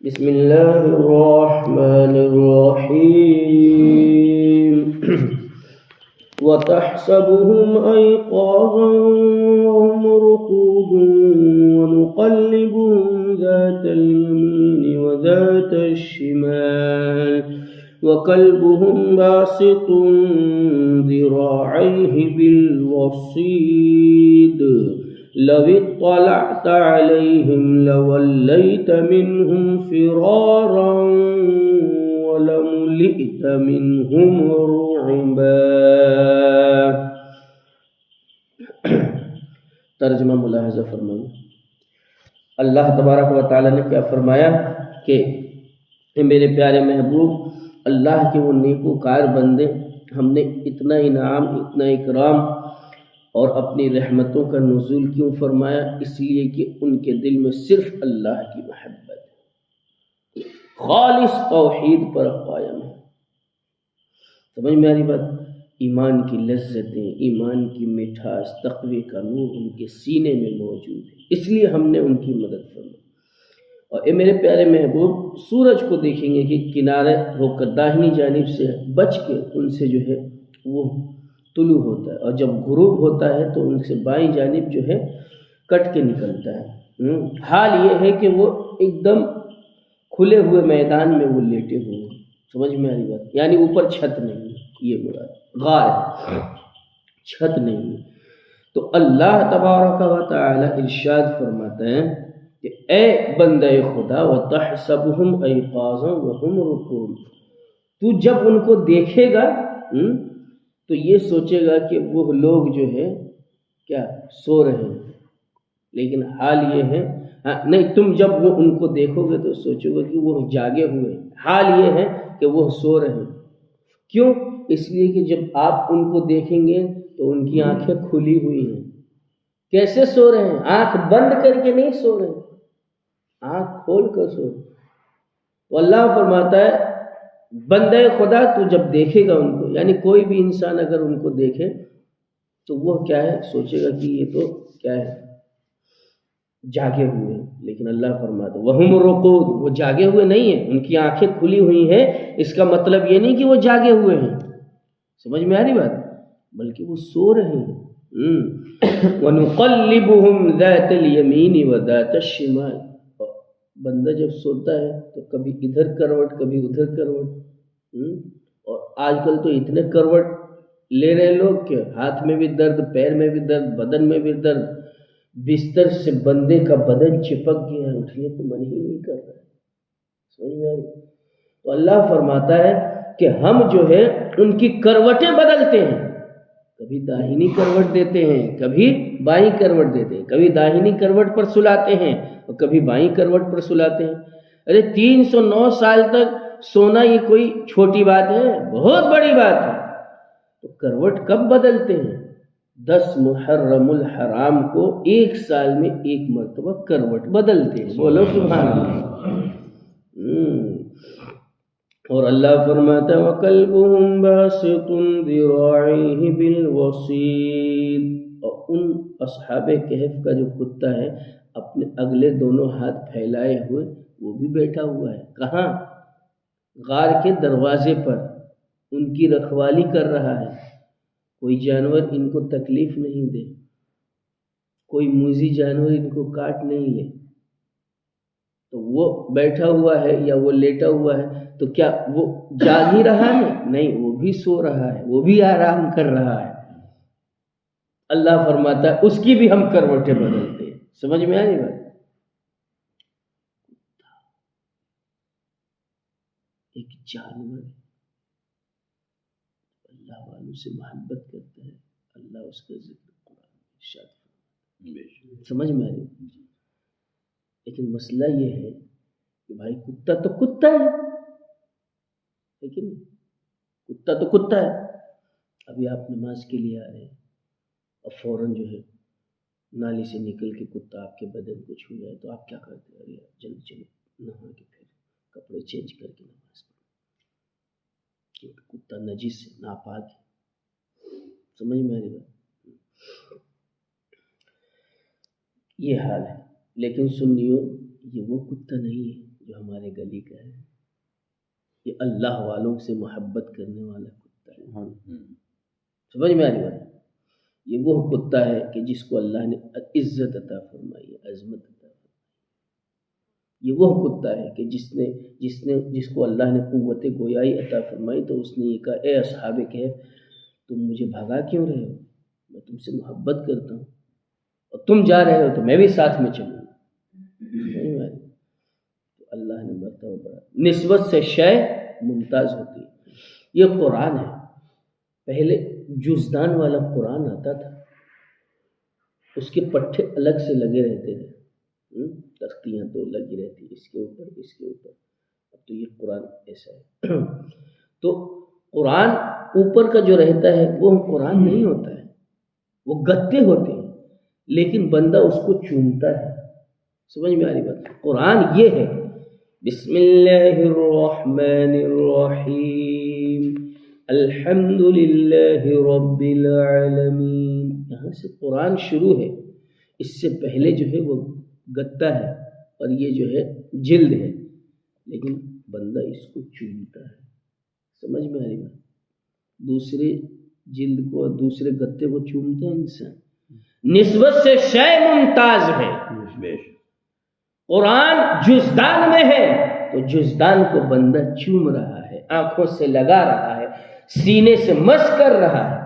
بسم الله الرحمن الرحيم وتحسبهم أيقاظا وهم رقود ونقلبهم ذات اليمين وذات الشمال وكلبهم باسط ذراعيه بالوصيد لو اطلعت عليهم لوليت منهم فرارا ولملئت منهم رعبا۔ ترجمہ ملاحظہ فرمائیں۔ اللہ تبارک و تعالیٰ نے کیا فرمایا کہ میرے پیارے محبوب، اللہ کے وہ نیکوکار بندے، ہم نے اتنا انعام، اتنا اکرام اور اپنی رحمتوں کا نزول کیوں فرمایا؟ اس لیے کہ ان کے دل میں صرف اللہ کی محبت ہے، خالص توحید پر قائم ہے۔ سمجھ میں آ رہی بات؟ ایمان کی لذتیں، ایمان کی مٹھاس، تقوی کا نور ان کے سینے میں موجود ہے، اس لیے ہم نے ان کی مدد فرمائی۔ اور اے میرے پیارے محبوب، سورج کو دیکھیں گے کہ کنارے ہو کر داہنی جانب سے بچ کے ان سے جو ہے وہ طلوع ہوتا ہے، اور جب غروب ہوتا ہے تو ان سے بائیں جانب جو ہے کٹ کے نکلتا ہے۔ حال یہ ہے کہ وہ ایک دم کھلے ہوئے میدان میں وہ لیٹے ہوئے ہیں۔ سمجھ میں آ رہی بات؟ یعنی اوپر چھت نہیں ہے، یہ مراد غار ہے، چھت نہیں ہے۔ تو اللہ تبارک و تعالی ارشاد فرماتے ہیں کہ اے بندہ خدا وَتَحْسَبُهُمْ أَيْقَاظًا وَهُمْ رُقُودٌ، تو جب ان کو دیکھے گا تو یہ سوچے گا کہ وہ لوگ جو ہے کیا سو رہے ہیں، لیکن حال یہ ہے نہیں، تم جب وہ ان کو دیکھو گے تو سوچو گے کہ وہ جاگے ہوئے ہیں، حال یہ ہے کہ وہ سو رہے ہیں۔ کیوں؟ اس لیے کہ جب آپ ان کو دیکھیں گے تو ان کی آنکھیں کھلی ہوئی ہیں۔ کیسے سو رہے ہیں؟ آنکھ بند کر کے نہیں سو رہے ہیں، آنکھ کھول کر سو رہے ہیں۔ تو اللہ فرماتا ہے بندے خدا تو جب دیکھے گا ان کو، یعنی کوئی بھی انسان اگر ان کو دیکھے تو وہ کیا ہے، سوچے گا کہ یہ تو کیا ہے، جاگے ہوئے ہیں۔ لیکن اللہ فرماتا ہے وَهُمْ رُقُودٌ، وہ جاگے ہوئے نہیں ہیں، ان کی آنکھیں کھلی ہوئی ہیں۔ اس کا مطلب یہ نہیں کہ وہ جاگے ہوئے ہیں، سمجھ میں آ رہی بات، بلکہ وہ سو رہے ہیں۔ وَنُقَلِّبُهُمْ ذَاتَ الْيَمِينِ وَذَاتَ الشِّمَالِ، بندہ جب سوتا ہے تو کبھی ادھر کروٹ کبھی ادھر کروٹ، اور آج کل تو اتنے کروٹ لے رہے لوگ کہ ہاتھ میں بھی درد، پیر میں بھی درد، بدن میں بھی درد، بستر سے بندے کا بدن چپک گیا ہے، اٹھنے کو من ہی نہیں کر رہا ہے۔ سمجھ میں آئی؟ تو اللہ فرماتا ہے کہ ہم جو ہے ان کی کروٹیں بدلتے ہیں، کبھی داہنی کروٹ دیتے ہیں، کبھی بائیں کروٹ دیتے ہیں، کبھی داہنی کروٹ پر سلاتے ہیں اور کبھی بائیں کروٹ پر سلاتے ہیں۔ ارے 309 سال تک سونا یہ کوئی چھوٹی بات ہے، بہت بڑی بات ہے۔ تو کروٹ کب بدلتے ہیں؟ 10 محرم الحرام کو ایک سال میں ایک مرتبہ کروٹ بدلتے ہیں، بولو سبحان اللہ۔ اور اللہ فرماتا ہے وَكَلْبُهُمْ بَاسِطٌ ذِرَاعَيْهِ بِالْوَصِيدِ، اور ان اصحاب کہف کا جو کتا ہے اپنے اگلے دونوں ہاتھ پھیلائے ہوئے وہ بھی بیٹھا ہوا ہے۔ کہاں؟ غار کے دروازے پر، ان کی رکھوالی کر رہا ہے۔ کوئی جانور ان کو تکلیف نہیں دے، کوئی موذی جانور ان کو کاٹ نہیں لے۔ تو وہ بیٹھا ہوا ہے یا وہ لیٹا ہوا ہے تو کیا وہ جاگ ہی رہا ہے؟ نہیں، وہ بھی سو رہا ہے، وہ بھی آرام کر رہا ہے۔ اللہ فرماتا ہے اس کی بھی ہم کروٹیں بدلتے ہیں۔ سمجھ میں آئی بات؟ ایک جانور اللہ والوں سے محبت کرتا ہے، اللہ اس کا ذکر قرآن میں ارشاد فرماتا ہے۔ سمجھ میں آئی؟ لیکن مسئلہ یہ ہے کہ بھائی کتا تو کتا ہے، لیکن کتا تو کتا ہے۔ ابھی آپ نماز کے لیے آ رہے ہیں اور فوراً جو ہے نالی سے نکل کے کتا آپ کے بدن کو چھو جائے تو آپ کیا کرتے ہیں؟ ارے جلدی چلو نہا کے پھر کپڑے چینج کر کے نماز پڑھو، کیونکہ کتا نجس ہے، ناپاک ہے۔ سمجھ میں آ رہی بات؟ یہ حال ہے۔ لیکن سنیو، یہ وہ کتا نہیں ہے جو ہمارے گلی کا ہے، یہ اللہ والوں سے محبت کرنے والا کتا ہے. سمجھ میں آ رہی بات؟ یہ وہ کتا ہے کہ جس کو اللہ نے عزت عطا فرمائی ہے، عظمت عطا فرمائی. یہ وہ کتا ہے کہ جس کو اللہ نے قوت گویائی عطا فرمائی، تو اس نے یہ کہا اے اصحاب کہف، تم مجھے بھگا کیوں رہے ہو؟ میں تم سے محبت کرتا ہوں، اور تم جا رہے ہو تو میں بھی ساتھ میں چلوں گا. تو اللہ نے مرتبہ بڑھا. نسبت سے شے ممتاز ہوتی ہے. یہ قرآن ہے. پہلے جزدان والا قرآن آتا تھا، اس کے پٹھے الگ سے لگے رہتے تھے، تختیاں تو لگی رہتی اس کے اوپر اس کے اوپر. اب تو یہ قرآن ایسا ہے. تو قرآن اوپر کا جو رہتا ہے وہ قرآن نہیں ہوتا ہے، وہ گتے ہوتے ہیں، لیکن بندہ اس کو چومتا ہے. سمجھ میں آ رہی بات؟ قرآن یہ ہے. بسم اللہ الرحمن الرحیم الحمد للہ رب العالمین. یہاں سے قرآن شروع ہے. اس سے پہلے جو ہے وہ گتا ہے اور یہ جو ہے جلد ہے، لیکن بندہ اس کو چومتا ہے. سمجھ میں آ رہی بات؟ دوسرے جلد کو اور دوسرے گتے کو چومتا ہے انسان. نسبت سے شے ممتاز ہے. قرآن جزدان میں ہے تو جزدان کو بندہ چوم رہا ہے، آنکھوں سے لگا رہا ہے، سینے سے مس کر رہا ہے.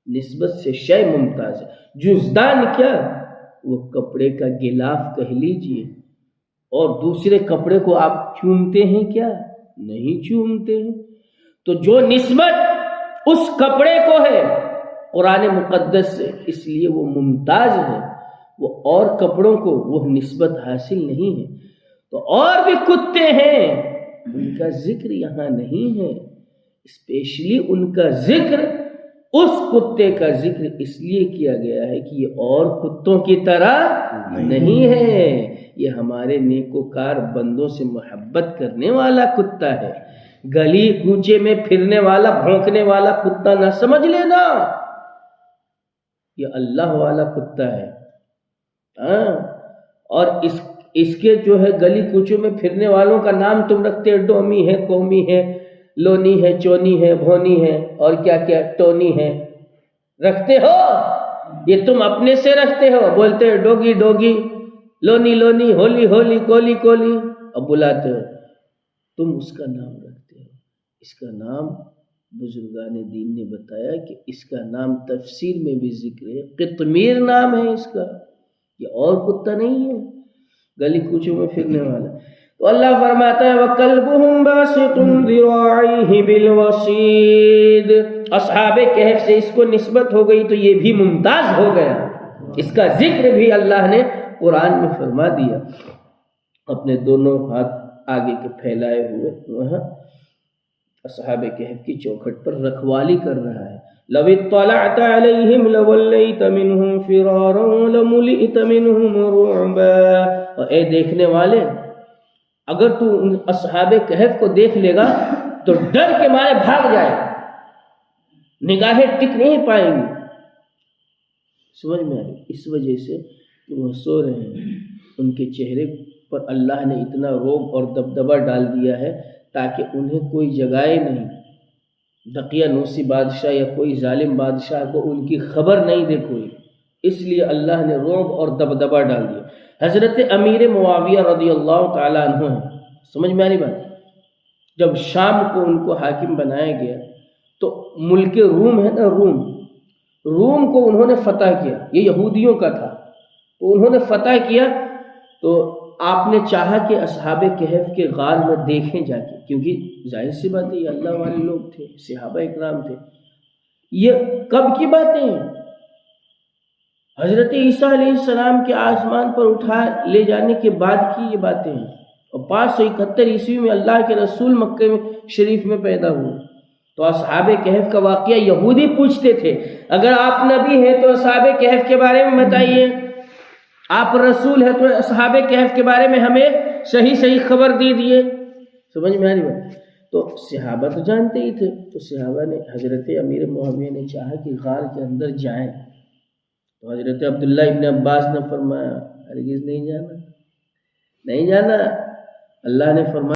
نسبت سے شے ممتاز ہے. جزدان کیا؟ وہ کپڑے کا غلاف کہہ لیجئے. اور دوسرے کپڑے کو آپ چومتے ہیں کیا؟ نہیں چومتے ہیں. تو جو نسبت اس کپڑے کو ہے قرآن مقدس سے، اس لیے وہ ممتاز ہے. وہ اور کپڑوں کو وہ نسبت حاصل نہیں ہے. تو اور بھی کتے ہیں، ان کا ذکر یہاں نہیں ہے. اسپیشلی ان کا ذکر، اس کتے کا ذکر اس لیے کیا گیا ہے کہ یہ اور کتوں کی طرح نہیں ہے. یہ ہمارے نیکوکار بندوں سے محبت کرنے والا کتا ہے. گلی کوچے میں پھرنے والا بھونکنے والا کتا نہ سمجھ لینا، یہ اللہ والا کتا ہے. اور اس کے جو ہے گلی کوچوں میں پھرنے والوں کا نام تم رکھتے ہیں، ڈومی ہے، قومی ہے، لونی ہے، چونی ہے، بھونی ہے، اور کیا کیا ٹونی ہے رکھتے ہو. یہ تم اپنے سے رکھتے ہو. بولتے ہو ڈوگی ڈوگی، لونی لونی، ہولی ہولی، کولی کولی، اب بلاتے ہو. تم اس کا نام رکھتے ہو. اس کا نام بزرگان دین نے بتایا کہ اس کا نام تفسیر میں بھی ذکر ہے، قطمیر نام ہے اس کا. یہ اور کتا نہیں ہے گلی کوچوں میں پھرنے والا. تو اللہ فرماتا ہے وَكَلْبُهُمْ بَاسِطٌ ذِرَاعَيْهِ بِالْوَصِيدِ. اصحاب کہف سے اس کو نسبت ہو گئی تو یہ بھی ممتاز ہو گیا. اس کا ذکر بھی اللہ نے قرآن میں فرما دیا. اپنے دونوں ہاتھ آگے کے پھیلائے ہوئے وہاں اصحاب کہف کی چوکھٹ پر رکھوالی کر رہا ہے. لو اطلعت علیہم لولیت منہم فرارا لملئت منہم رعبا. اور اے دیکھنے والے، اگر تو ان اصحاب کہف کو دیکھ لے گا تو ڈر کے مارے بھاگ جائے گا، نگاہیں ٹک نہیں پائیں گی. سمجھ میں آئی؟ اس وجہ سے کہ وہ سو رہے ہیں، ان کے چہرے پر اللہ نے اتنا رعب اور دبدبہ ڈال دیا ہے تاکہ انہیں کوئی جگائے نہیں. دقیانوسی بادشاہ یا کوئی ظالم بادشاہ کو ان کی خبر نہیں دے کوئی، اس لیے اللہ نے رعب اور دبدبہ ڈال دیا. حضرت امیر معاویہ رضی اللہ تعالیٰ عنہ ہیں. سمجھ میں آ رہی بات؟ جب شام کو ان کو حاکم بنایا گیا تو ملک روم ہے نا، روم کو انہوں نے فتح کیا. یہ یہودیوں کا تھا تو انہوں نے فتح کیا. تو آپ نے چاہا کہ اصحاب کہف کے غار میں دیکھیں جا کے، کیونکہ ظاہر سی بات ہے یہ اللہ والے لوگ تھے، صحابہ اکرام تھے. یہ کب کی باتیں ہیں؟ حضرت عیسیٰ علیہ السلام کے آسمان پر اٹھا لے جانے کے بعد کی یہ باتیں ہیں. اور 571 عیسوی میں اللہ کے رسول مکہ میں شریف میں پیدا ہوئے. تو اصحاب کہف کا واقعہ یہودی پوچھتے تھے اگر آپ نبی ہیں تو اصحاب کہف کے بارے میں بتائیے، آپ رسول ہیں تو اصحاب کہف کے بارے میں ہمیں صحیح خبر دیجیے. سمجھ میں آ رہی بات؟ تو صحابہ تو جانتے ہی تھے. تو صحابہ نے حضرت امیر معاویہ نے چاہا کہ غار کے اندر جائیں. تو حضرت عبداللہ ابن عباس نے فرمایا ہرگز نہیں جانا. اللہ نے فرمایا